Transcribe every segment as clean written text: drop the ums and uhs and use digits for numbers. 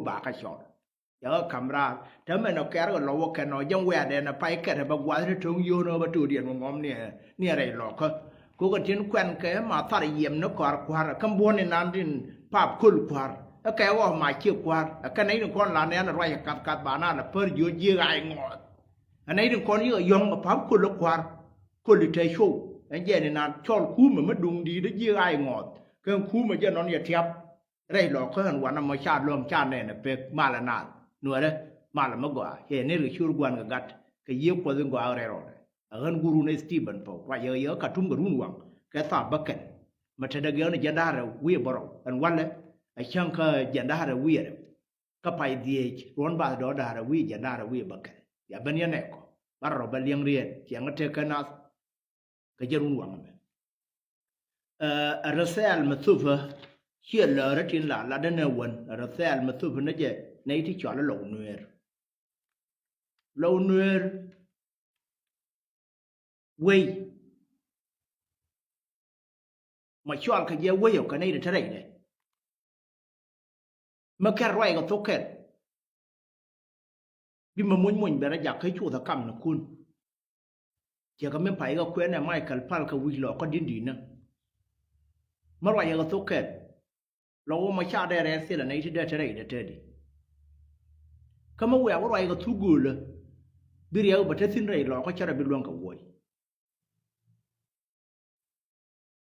ba ka shot ya kamera ta me no ker lo wo ke no jang we de na pai ke ba gwa ri tung yo no ba tu dien ngom ne re lo ko ko ko tin kwen ke ma tar yem no kwar kwar kam bon ni nan din pap kul kwar ke wa ma chi kwar ka nei ni kon la ne na roi kat ba na na per yo ji ai ngot nei ni kon yo yong ma pap kul kwar kul te show en je ni nan chol ku ma dung di de ji ai ngot ke ku ma je non ye tiap re lo ko han wa na ma cha lom cha ne na pe ma la na no re ma la ma gwa he ne ri chur gwan ga gat ke ye ko zin gwa re ro ran guru ne Stephen po wa ye ka tum ga run wang ke ta ba ken ma ta da ge ne je da re wi boro an wan le a chang ka je da re wi re ka pai die ron ba do da re wi je da re wi ba ken ya ben ye ne ko ba ro ba liang rien chiang te ka na ka je run wang me rasal mathufa chia lờ ra tin la da ne won rasal mathufa ne je nei ti chwa lo nuer wei ma chwa ka je wei ka nei de tare de ma ka roi ga toket bi ma mun be ra ja kai chu ta kam na kun je ka men pai ga kwen na Michael Pal ka wi lo ko din din na ma roi ga toket lo ma cha de re se la nei ti de tare de tedi kama we wa roi ga tu gul bi riya ba ta sin rai lo ko chara bi lon ka woi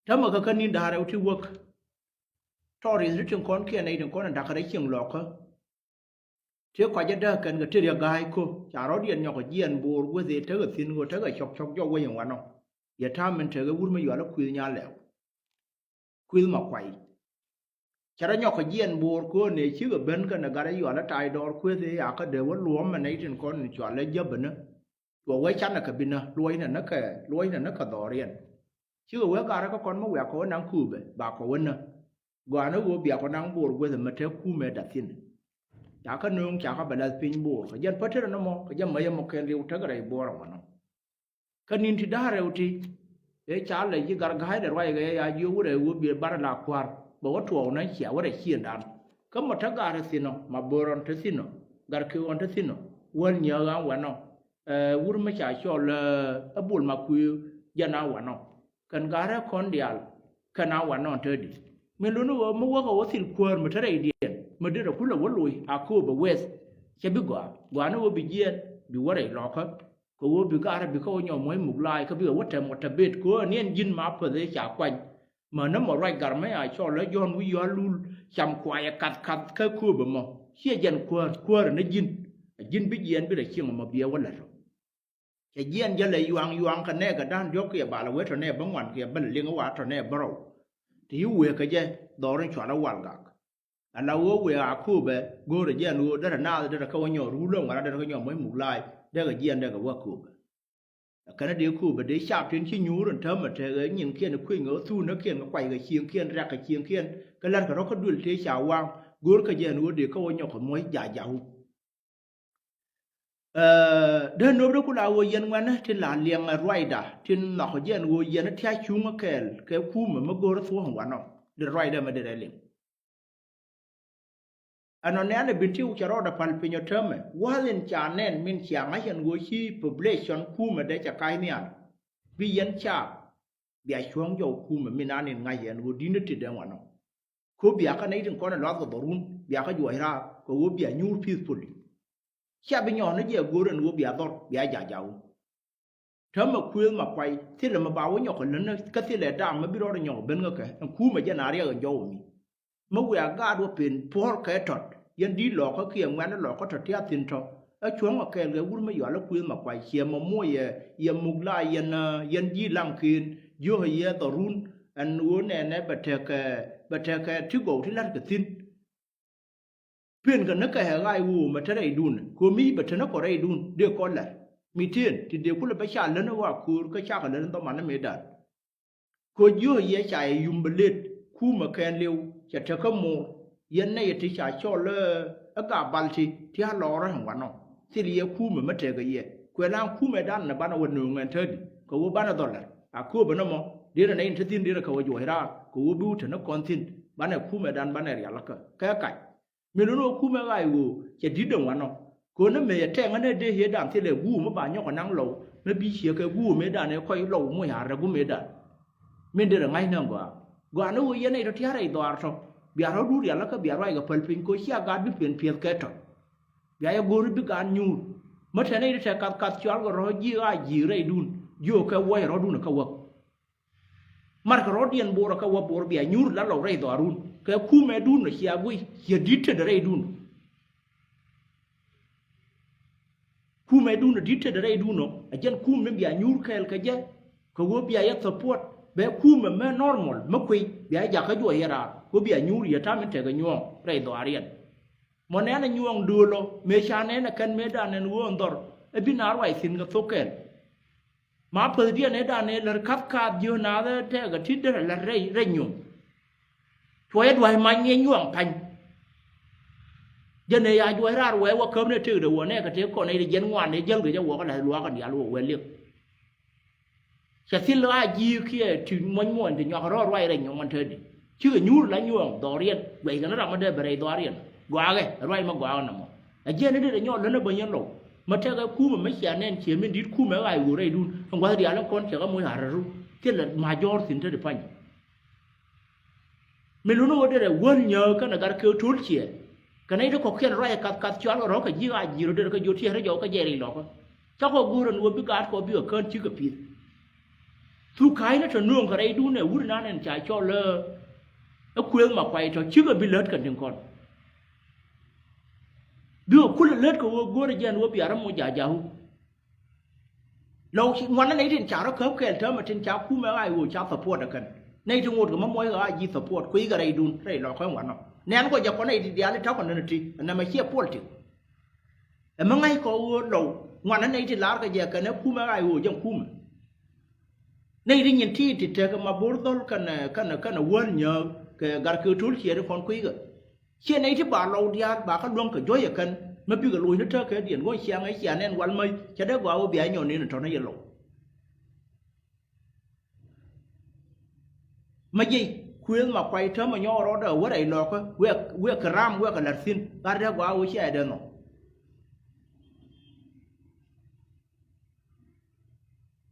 tama ka kanin da hare uti wok tori ritin kon ke nei din kon da ka dai king lo ko te ko ja da kan ga te ya gai ko cha ro dien nyoko jien bor go ze te ga sin go te ga chok chok jo we yan wano ya ta men te ga wur ma yo la ku nya le ku ma kwai cha ra nyoko jien bor ko ne chi ga ben ka na ga yo la tai dor ku ze ya ka de wo luom ma nei din kon ni chwa le jab na to we chan na ka bina loi na ka do rien chứ với cả các con mới có năng khu về bà có vấn nè gà nó vô bia có năng bùa với mà theo khu mẹ đặt tiền chả có nương chả có bà đặt pin bùa cái dân phát triển nó mò cái dân mấy một cái liều thế cái này bùa rồi nó cái nín thì đa rồi thì để chả lấy cái gà gai để rồi cái à yêu để vô bia bara là quạt bảo thua nó xẻo để xiên đàn cái mà thằng gà thì nó mà bùa rồi thì nó gà kêu on thì nó quên nhớ gà quên nó vô mà chả cho là bùa mà kêu dân nào quên nó kan gara kon dial kana wanon tedi melunu mo wo ko sil kwar mo tare dien mo dira kula woloi akuba west chebi gwa no bi jien bi wore lokho ko wo bi gara bi ko nyo moy muglai ko bi wote mo tabet ko nien jin ma pa de cha kwan mà nó mo rai gar me a cho le yon wi yo lul cham kwa ya kat ka ku ba mo chia jen kwar ne jin bi jien bi de chieng mo bia wala cái diện giờ lấy yuang cái này cái đàn dốc kia bà là quét rồi này bấm ngoan kia bận liên cái quạt rồi này baro thì yêu quê cái gì đó là chuyện là quan gạc anh nào quê à khu bé go rồi diện nuo đó là nào đó là câu nhỏ rú lông mà đó là câu nhỏ mới mục lai đó là diện đó là quá khu cái này điều khu bé để sạp trên chi nhú rồi thơm mà thế nhìn kia nó khuyên ngỡ thu nó kia nó quay cái chiên kia ra cái chiên kia cái lần cái đó có đuổi thế chào quang go cái diện nuo để câu nhỏ còn mới dài đơn đối với là người dân ngoan thì là liền rider thì nó có dân người dân nó theo chung cái khu mà mới gọi là phố hàng quán nó the rider mà để liền anh nói là bên tiêu cho đó là phần pin nhớ thơm quá lên trả nên mình chẳng ai hiện người chi population khu mà để trả cái này vì dân trả bị xuống dầu khu mà mình ăn nên ngay hiện người đi nước thì đang quán nó khu bị cái này thì có là lót vào barun bị cái juai ra có bị new peacefully cha bên nhỏ nó giờ guru nó bia đọt bia giả giàu, thấm mà khuyên mà quay, thế là mà bảo với nhỏ còn lớn cái thế là đam mà biết đó là nhỏ bên cái khu mà dân nào ở giàu mi, mà quay gà đua pin, phở cái trọt, dân đi lọ cái kia ngoan nó lọ cái trọt theo tiền trọt, ở chuông mà cái guru mà nhỏ nó khuyên mà quay, xem mà mua ye mục lai dân đi làm kiên, vô hay tàu run, anh uống này bật cái thứ gỗ thì lát cái tin phiền cái nó cái hệ gai u mà thế này đun, cô mi bật nó có đây đun, đưa con lại, mi tiền thì điều cũng là phải trả lớn nó vào cô cái trả cái lớn tao mà nó mới đạt, cô dưa ye chạy dùng bật lết, khu mà khen liu, chả cho không mua, yên này thì trả cho là ở cả bàn thì hắn lo ra hàng quán nó, thì liu khu mà mất cái gì, quên lang khu mà đan là bán ở quần đường ngàn thớt, cô bán ở dollar, à khu bên nó mà, đi ra này thì tin đi ra khâu dồi ra, cô bưu thì nó còn tin, bán ở khu mà đan bán ở riêng là cái me no ku me ga wo che di de wa no ko na me te ngane de he dam te le gu mo ba nyo ko nang lo me bi che ke gu me da ne ko lo mo ya ra gu me da me de ngai na gwa no wo ye ne ro ti ara i do ar to bi aro du ya la ka bi aro ai ga pal pin ko sia ga bi pen pie ke to bi ya go ru bi ga nyu ma te ne te ka chal go ro ji ga ji re dun yo ka wo ro dun ka wo mar ka ro dien bo ro ka wo bo bi nyu la lo re do arun ka ku me dun no sia gui ye ditte de re dun ku me dun ditte de re dun no a jen ku me bi nyu ka el ka je ko wo bi ya support be ku me normal ma kwi bi ya ka jo yera ko bi nyu ya ta me te ga nyu re do arien mo ne na nyu du lo me cha ne na kan me da ne wo ndor e bi na roi sin ga token ma per dia ne da ne ler kap ka dio na de te ga ti de la re nyu to ye dwai ma nye nyu pan je ne ya dwai ra we wa kem ne te de wo ne ka te ko ne de jen ngwan ne jel ga je wo ka la lo ka dia lo we le cha tin la ji kia ti mon mon de nya ro roi re nyu man te di chứ nyu la nyu do rien we ga na ma de bere do rien gwa ge roi ma gwa na mo a je ne de nyo le ne ba yen lo mà theo cái khu mà mấy xe nên chỉ mình đi khu mấy ai của đây luôn không qua thì ăn con chỉ có mùi hạt rồi thế là mà do xin thế để phanh mình luôn nói đây là quên nhớ cái này cái kêu trốn chia cái này nó có khi là rồi cắt chọn rồi cái gì ai gì rồi đây cái vô thiệt nó vô cái gì đó chắc có gu rồi nuôi biết cá có biết ở cơn chứ cái phít thu cái nó trở nuông cái đây đun này uống nó nên chạy cho lơ nó khuyên mà quay cho chứ cái bị lớn cần đừng còn đưa kul let ko go re jan wo bi aram mo jajahu lo ngwan nei tin cha ro khop ken thơ mà tin cha ku me ai wo cha support da kan nei tu ngot ko ma moy ga ji support ko ga rai dun rai lo ko ngwan no nen ko ja ko nei dia le ta ko ne ti na ma chia pol ti e ma ngai ko wo lo ngwan nei tin lar ga ja kan ku me ai wo jang ku me nei rin yin ti ti te ga ma bor dol kan won nya ke gar ku tul chi re kon ku ga chia này thì bà lâu dia bà có luôn cái joy kan mà bị cái lùi nó thơ cái điện gọi xe ấy xe nên quan mây cho đấy vào bị ảnh nên cho nó yên lộ mà gì khuyên mà quay thơ mà nhau đó đâu có đầy lọ cơ quê cái ram quê cái lật xin ta đấy vào xe đơn nó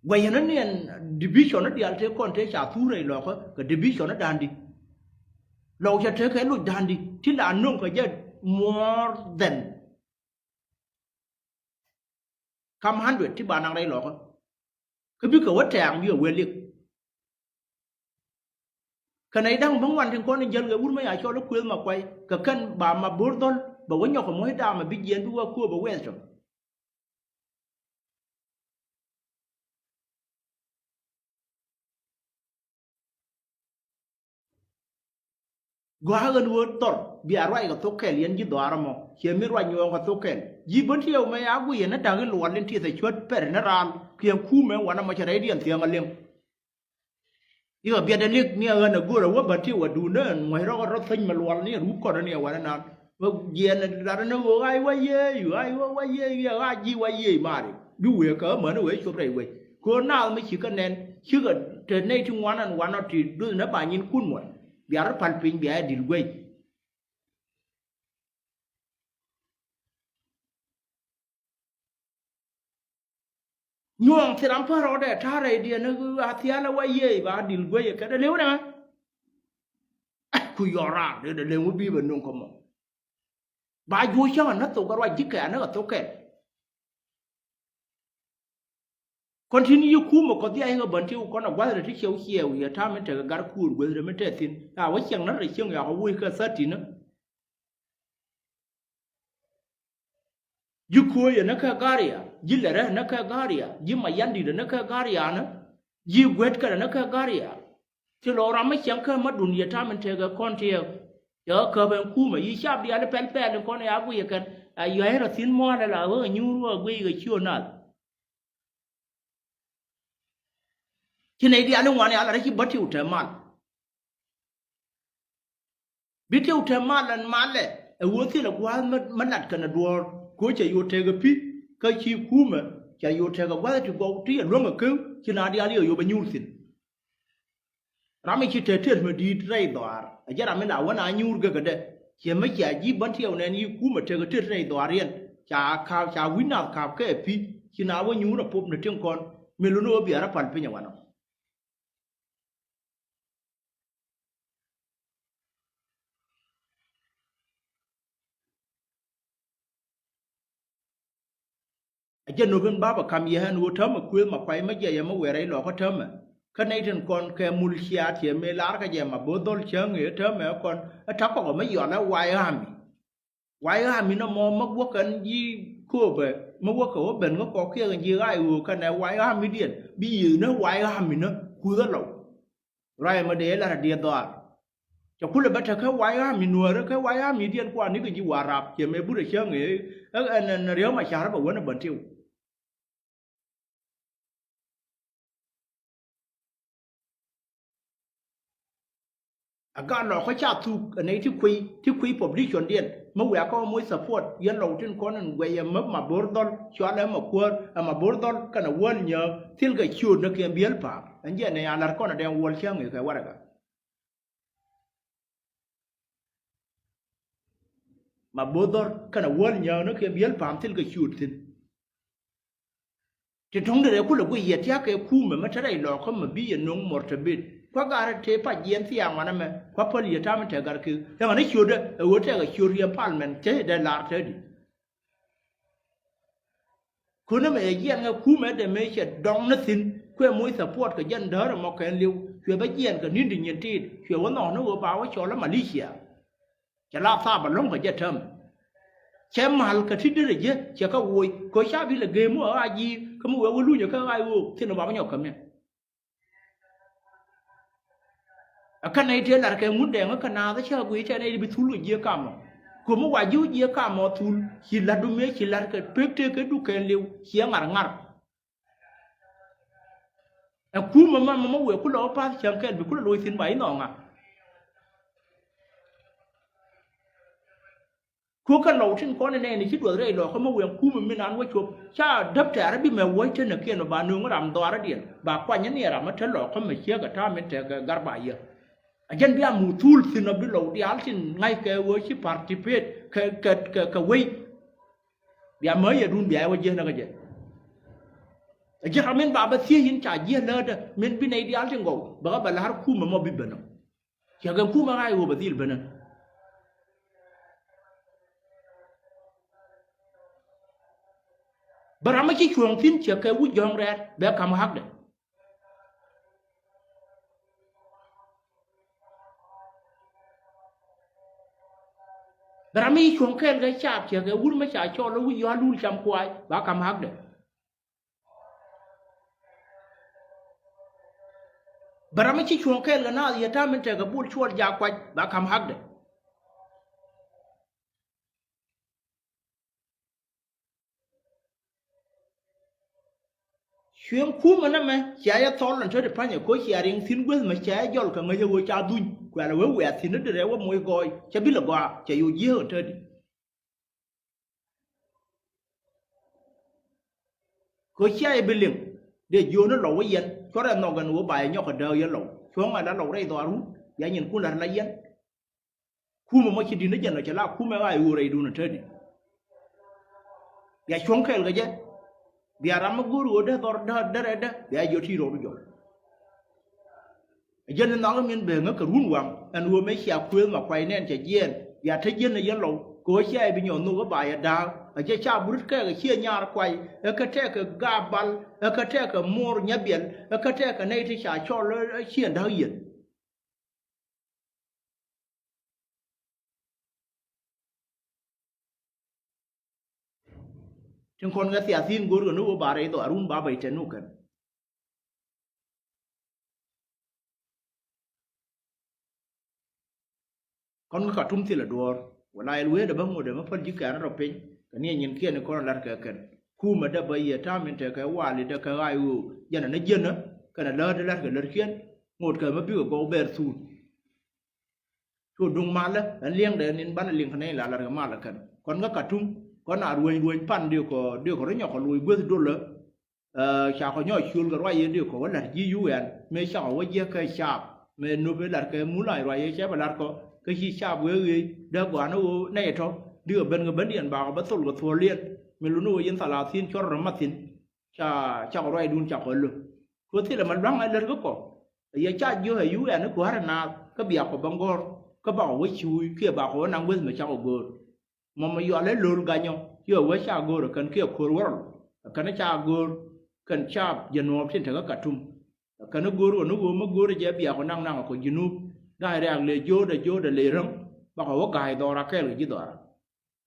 vậy nó nên division nó đi ăn thế con thế trả thu này lọ cơ cái division nó đàn đi lâu cho thế cái lụt đàn đi thì là nông cái gì more than 100 ที่บ้านนางได้หรอกก็พี่ก็ว่าแจงพี่ก็เวลิกขณะดังบางวันถึงคนในยันก็วุ่นไม่อยากชอบแล้วคุยมาไปก็กันบ่ามาบูรดอนบอกว่าหยอกของมวยดามาบิดเย็นพี่ว่าคู่บอกเวสกว่าเงินวัวตอดบิอาร์ไว้กับตัวแก่เลี้ยงยี่ดอารมอเขียนไม่รวยยวงกับตัวแก่ยี่บนเที่ยวไม่อากุยนั่นดังหลวนเล่นที่ใส่ชุดเป็ดนารานเพียงคู่แมงวันมาใช้ได้เดียนเสียงกันเลี้ยงยี่กับเบียดเล็กเนี่ยเงินกูเราว่าบัดที่ว่าดูเนินมวยเราก็รถซิ่งมาล้วนนี่รู้ก่อนเนี่ยวันนั้นว่าเย็นแล้วนั่นว่าไอ้ว่าเย่อยู่ไอ้ว่าเย่ยี่ว่ายี่ว่าเย่มาดิดูเวก็เหมือนเวชอบไรเวคนน่าไม่ชื่อกันแน่นชื่อกันแต่ในช่วงวันนั้นวันนั้นที่ดูนั่นป่ายินคุ้นหมดbiar palping biar dilgui nyuang siram paro de thare dia na atia la waye ba dilgui ka de lew na ku yora de lew bi ben non ko mo ba ju chang na to garwa jika na to ke continue kuma ko dia nga banti ko na gwadra ti chew chew ya ta men ta gar ku gwadra men ta tin ta wa chang na ri chang ya ko wi ka sati na ju ko ya na ka garia ji le ra na ka garia ji ma yandi na ka garia na ji gwet ka na ka garia ti lo ra ma chang ka ma dun ya ta men ta ga kon ti ya ka ben ku ma yi sha dia le pen pen ko na ya ku ya kan ya ra tin mo la la wa nyu ro gwi ga chu naที่ไหนที่อันนั้นวันนี้อะไรที่บัตรที่อุทมันบิดที่อุทมันนั่นมาเลยวัวที่เราว่ามันหลัดกันนะดัวกูจะอยู่เทกับพี่ก็ชีคู่มันจะอยู่เทกับว่าที่บอกที่ร่วงกับเขาที่นาดีอะไรอยู่เป็นยูสินเราไม่คิดเทเทมันดีไรตัวอาจจะเราไม่หล่าว่านายูร์ก็ได้ chỉ mấy chả gì bắn theo nên như cú mà chơi cái chơi này đòi riêng chả khao chả win nào khao cái phi chỉ nào với nhú là pop nó tiếng con mình luôn ở bìa ra phản phi nhà nó cho nên bên ba bà cầm gì hắn uống thơm mà quên mà quay mấy giờ mà quay đấy lọ có thơm mà cái này trên con cái mulchia thì mấy lá cái gì mà bố đôi chén người thơm mà con thắc có mấy giọt nó quay hàm nó mà quốc cái gì cô về mà quốc cái bên có kia cái gì ai uống cái này quay hàm điện bây giờ nó quay hàm nó cua lâu rồi mà để là điện đó cho cú là bắt cái quay hàm nuôi đó cái quay hàm điện qua những cái gì hòa rạp thì mấy bữa được chén người anh nếu mà chả nó bảo nó bẩn thiêuการหลอกเขาชาติทุกในที่คุยผมที่ชวนเดียนเมื่อเวลาก็มวยสปอร์ตยันเราที่คนนั้นเวียมัมาบอร์ดอนชวนแล้วมาควรมาบอร์ดอนกันวันเยอะที่ก็ชวนนักเรียนเบียร์ป่าอันนี้ในอาร์ก็น่ะเดี๋ยววันเช้าเงี้ยแค่ว่าอะไรกันมาบอร์ดอนกันวันเยอะนักเรียนเบียร์ป่าที่ก็ชวนที่ที่ท้องเดี๋ยวคุณเราก็เหยียดยาแก่คู่เหมือนมันจะได้หลอกเขามาบี้ยนงหมดจะบิดเพราะการเทปเยี่ยนที่อย่างนั้นไหมเพราะพอดีถ้ามันเถอะกันคือแต่มันไม่ชวนเด้อว่าเถอะก็ชวนเรียนพาร์มันเจ๊ได้ลาเถอะดิคุณนั่นไม่เยี่ยนก็คู่แม้แต่ไม่ใช่ดองนัดสินเพื่อมวยสปอร์ตก็ยันเด้อมาแข่งเร็วช่วยไปเยี่ยนก็นิ่งดิ่งยันทีช่วยวันนอนนึกว่าบ่าวชอแล้วมาลิเชียจะลาซาบัลลงก็จะทำแชมป์มาลก็ที่นี่เลยเยอะเชื่อเขาโวยก็ชาบิลเกมว่าอาจีเขาไม่ว่ารู้อย่างเขาไอ้วูที่เราบอกไม่ยอมคำเนี่ยkan này thế là cái muốn đèn nó kan nào đó chơi quý chơi này bị thul gì cả mà của một vài dữ gì cả mà thul chỉ là đúng mấy chỉ là cái bếp cái đu cái liu chỉ ngar cú mà quên cú lỡ pa chẳng cái bị cú lôi xin bảy nọ à cú cái lẩu trên con này chỉ đuổi đây rồi không mà quên cú mà mình ăn quá chụp cha đập trả bị mẹ quay trên kia nó bà nương nó làm to ra điện bà qua nhẫn này làm nó chân lọ không mà chia cái tham mình cái gar bài vậy dân bia mù thul xin nó biết lâu đi ăn xin ngay cái với chỉ participate cái way bia mới giờ đun bia với dân nó cái gì giờ mình bảo xia hin trả dân nữa đó mình bên này đi ăn xin ngầu bà là khu mà bị bệnh giờ cái khu mà ai vô bà đi bệnh bà làm cái chuồng tin chỉ cái vui giòn ra bé cầm hắc đấy bà làm cái chuồng cái chạp chỉ cái vui mấy chả cho nó vui giòn luôn chăm quay bà cầm hắc đấy bà làm cái chuồng cái nào thì ta mình chỉ cái vui chuột già quay bà cầm hắc đấy chuyện cũ mà nè mày chạy thò lần chơi được phải nhớ có chạy riêng xin quên mà chạy do là người chơi cha đun qua là với quẹt thì nó đượcว่ามวยกอยจะbiết là qua chạyอยู่เยอะเธอดิcó chạy bên liền để vô nó lẩu yên cho nên nó gần của bài nhau cả đời yên lẩu xuống mà đã lẩu đây tòa rú giá nhìn cũng là yên khu mà mới chỉ đi nó dần là chạy lao khu mà ai uống đây đun là th đi giá xuống khéo cái chứ biar ama guru udah dah dia joti ro jo jen na min be nga ka run wang an wo me sia kwel ma kwai nen che jen ya the jen na yen lo ko sia bi nyon no ba ya da a je cha burut ka ga sia nyar kwai e ka te ka gabal e ka te ka mor nyabel e ka te ka nei ti cha cho lo sia da yenจึงคนก็เสียสิ้นกูรู้นู้บาร์ไอตัวรุ่นบาร์ไปเจนุกันคนก็ทุ่มสิละดัวเวลาเลี้ยเดี๋ยวบางวันเดี๋ยวมันพ้นจิการเราเป็นกันนี่ยินเกี่ยนคนละกันคู่มาได้ใบยาท่ามันแต่ก็ว่าเลยแต่ก็ไอ้วูยันนั่นยันนะกันละเลิศกันเลิศเกี่ยนงดกันมาพี่ก็เบอร์สูดสูดดงมาแล้วเลี้ยงเดินนินบ้านเลี้ยงคนนี้ละกันมาละกันคนก็กระทุ่มก็น่ารวยปั้นเดียวก็เรื่องนี้ก็รวยเบื่อดุเลยชาวเขาย่อยชวนกันว่าเดียวก็ว่าหลักยี่ยูเอ็นไม่ชาวว่าเยอะแค่ชาบไม่นูเป็นหลักแค่มูลายรวยใช่ไหมหลักก็ cái chi cha bữa gì đã quả nó này thôi đưa bên điện bảo bắt sổ cái thua liền mình luôn nuôi yên xả là xin cho nó mất xin cha cha cái đun cha cái luôn có thể là mình răng ai lên cái cổ giờ cha chưa hay nó quá là nào cái việc của băng gor cái bảo với chui kia bảo của năng với mà cha của gor mà giờ lấy luôn cái nhau chưa với cha gor cần kia khổ quá cần cha gor cần cha dân nó trên thằng cái tum cần nó gor mà gor giờ việc của năng của junubได้แรงเลยโยเดเลยรังบอกว่ากายดอราแค่เลยจีดอรา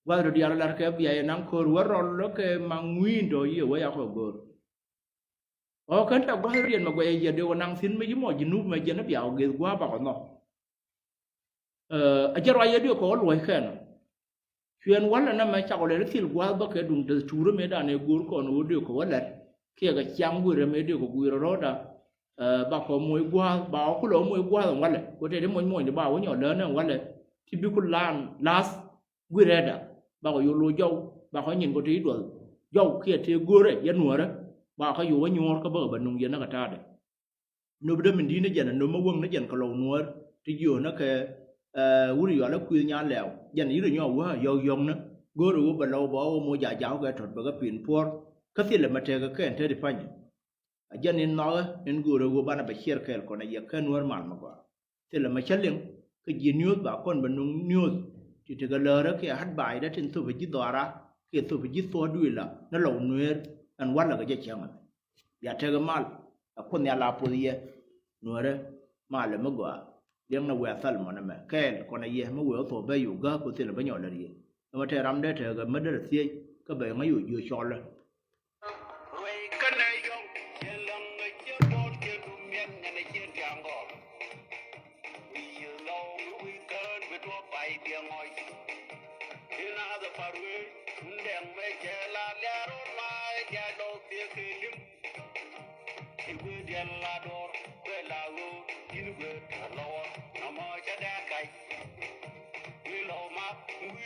ว่าเดี๋ยวเราแค่บียนังโครัวรอแล้วแค่มังวินโดยว่าอยากเขากูโอ้คันแต่ก็ให้เรียนมาว่าเดี๋ยวนังสินไม่ยิ่งมอจินุบไม่ยิ่งนับยาวเกี่ยวกับบอกเนาะอาจารย์เดี๋ยวเขารวยแค่นั้นชวนวันนั้นไม่ชักเลยที่ว่าบอกแค่ดุงจะชูร์ไม่ได้เนี่ยกูก็นู้เดี๋ยวเขาว่าเลยแค่ก็จังกูเรื่องไม่เดี๋ยวเขากูรอดอ่ะbà có mùi qua bảo có lỗ mùi qua rồi vậy có thể đến mùi để bảo với nhỏ lớn này vậy thì biết con lan last quy ra đã bà có vô lô dâu bà có nhìn có trí rồi dâu kia thì gua đấy dân mùa đó bà có vô với nhau có bờ bên nông dân nó cả ta đấy nếu bây giờ mình đi nó dần nó mới quân nó dần có lỗ mùa thì vừa nó cái quý vị nó khuyên nhau lèo dần ý rồi nhau quá dâu dông nó gua rồi bà lâu bảo mua giả giáo cái thuật bà cái pin phun cái gì là mà chơi cái anh thấy được phải ajan in naga in guru go bana ba shir kel kona ya kan war mal ma kwa tela ma challing ke ji news ba kon banung news ti te galera ke hat bai da tin tu bi dora ke tu bi so duila na lo nuer an wala ga je chama ya te ga mal kon ya la poliye nuere mal ma gwa yang na wa sal mo na ma kel kona ye ma wo so ba yu ga ko tela ba nyo la ri ma te ram de te ga ma de si ka ba nga yu chol Hãy subscribe cho kênh Ghiền Mì Gõ để không bỏ lỡ những video hấp dẫn.